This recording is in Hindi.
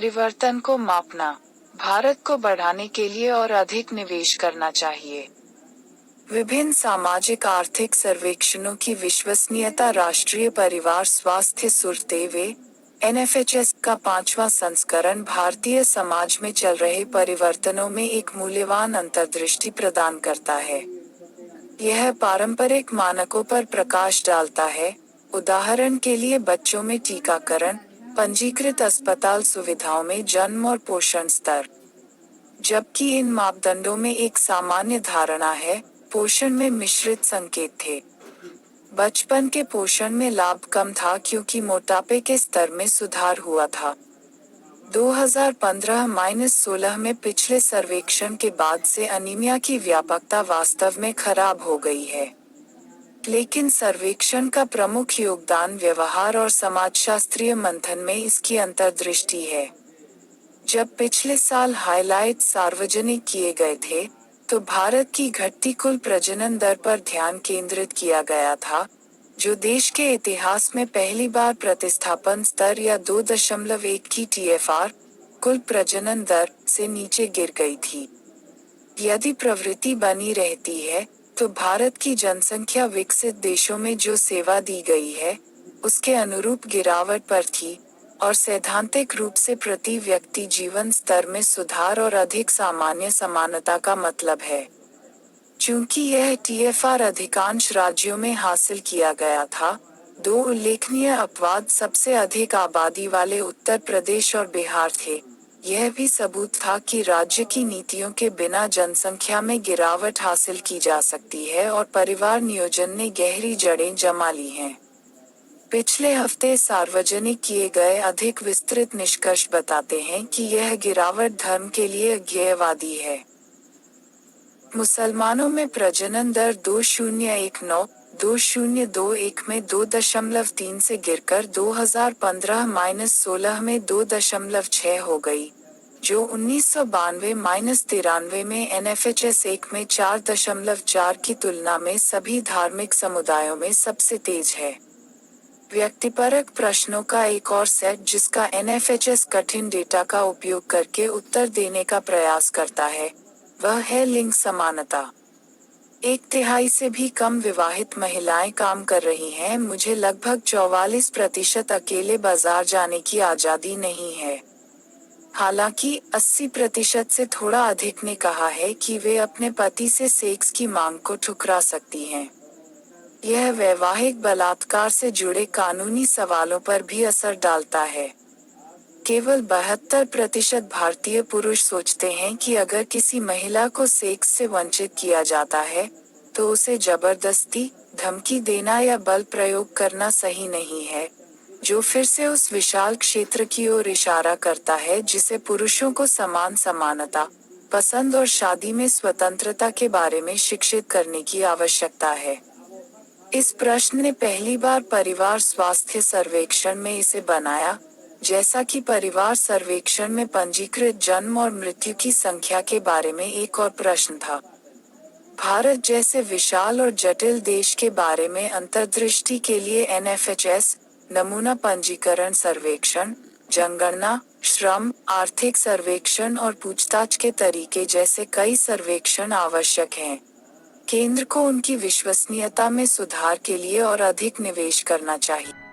परिवर्तन को मापना। भारत को बढ़ाने के लिए और अधिक निवेश करना चाहिए। विभिन्न सामाजिक आर्थिक सर्वेक्षणों की विश्वसनीयता। राष्ट्रीय परिवार स्वास्थ्य सर्वे (NFHS) का 5वां संस्करण भारतीय समाज में चल रहे परिवर्तनों में एक मूल्यवान अंतर्दृष्टि प्रदान करता है। यह पारंपरिक मानकों पर प्रकाश डालता है, उदाहरण के लिए बच्चों में टीकाकरण, पंजीकृत अस्पताल सुविधाओं में जन्म और पोषण स्तर। जबकि इन मापदंडों में एक सामान्य धारणा है, पोषण में मिश्रित संकेत थे। बचपन के पोषण में लाभ कम था क्योंकि मोटापे के स्तर में सुधार हुआ था। 2015-16 में पिछले सर्वेक्षण के बाद से अनीमिया की व्यापकता वास्तव में खराब हो गई है। लेकिन सर्वेक्षण का प्रमुख योगदान व्यवहार और समाजशास्त्रीय मंथन में इसकी अंतर्दृष्टि है। जब पिछले साल हाइलाइट सार्वजनिक किए गए थे, तो भारत की घटती कुल प्रजनन दर पर ध्यान केंद्रित किया गया था, जो देश के इतिहास में पहली बार प्रतिस्थापन स्तर या 2.1 की TFR, कुल प्रजनन दर, से नीचे गिर गई थी। यदि प्रवृत्ति बनी रहती है, तो भारत की जनसंख्या विकसित देशों में जो सेवा दी गई है, उसके अनुरूप गिरावट पर थी, और सैद्धांतिक रूप से प्रति व्यक्ति जीवन स्तर में सुधार और अधिक सामान्य समानता का मतलब है। चूंकि यह TFR अधिकांश राज्यों में हासिल किया गया था, दो उल्लेखनीय अपवाद सबसे अधिक आबादी वाले उत्तर प्रदेश और बिहार थे। यह भी सबूत था कि राज्य की नीतियों के बिना जनसंख्या में गिरावट हासिल की जा सकती है और परिवार नियोजन ने गहरी जड़ें जमा ली हैं। पिछले हफ्ते सार्वजनिक किए गए अधिक विस्तृत निष्कर्ष बताते हैं कि यह गिरावट धर्म के लिए अज्ञेयवादी है। मुसलमानों में प्रजनन दर 2021 में 2.3 से गिरकर 2015-16 में 2.6 हो गई, जो 1992-93 में NFHS 1 में 4.4 की तुलना में सभी धार्मिक समुदायों में सबसे तेज है। व्यक्तिपरक प्रश्नों का एक और सेट जिसका NFHS कठिन डेटा का उपयोग करके उत्तर देने का प्रयास करता है, वह है लिंग समानता। 1/3 से भी कम विवाहित महिलाएं काम कर रही हैं। मुझे लगभग 44% अकेले बाजार जाने की आजादी नहीं है। हालांकि 80% से थोड़ा अधिक ने कहा है कि वे अपने पति से सेक्स की मांग को ठुकरा सकती हैं। यह वैवाहिक बलात्कार से जुड़े कानूनी सवालों पर भी असर डालता है। केवल 72% भारतीय पुरुष सोचते हैं कि अगर किसी महिला को सेक्स से वंचित किया जाता है, तो उसे जबरदस्ती, धमकी देना या बल प्रयोग करना सही नहीं है, जो फिर से उस विशाल क्षेत्र की ओर इशारा करता है जिसे पुरुषों को समान समानता, पसंद और शादी में स्वतंत्रता के बारे में शिक्षित करने की आवश्यकता है। इस प्रश्न ने पहली बार परिवार स्वास्थ्य सर्वेक्षण में इसे बनाया, जैसा कि परिवार सर्वेक्षण में पंजीकृत जन्म और मृत्यु की संख्या के बारे में एक और प्रश्न था। भारत जैसे विशाल और जटिल देश के बारे में अंतर्दृष्टि के लिए NFHS, नमूना पंजीकरण सर्वेक्षण, जनगणना, श्रम, आर्थिक सर्वेक्षण और पूछताछ के तरीके जैसे कई सर्वेक्षण आवश्यक हैं। केंद्र को उनकी विश्वसनीयता में सुधार के लिए और अधिक निवेश करना चाहिए।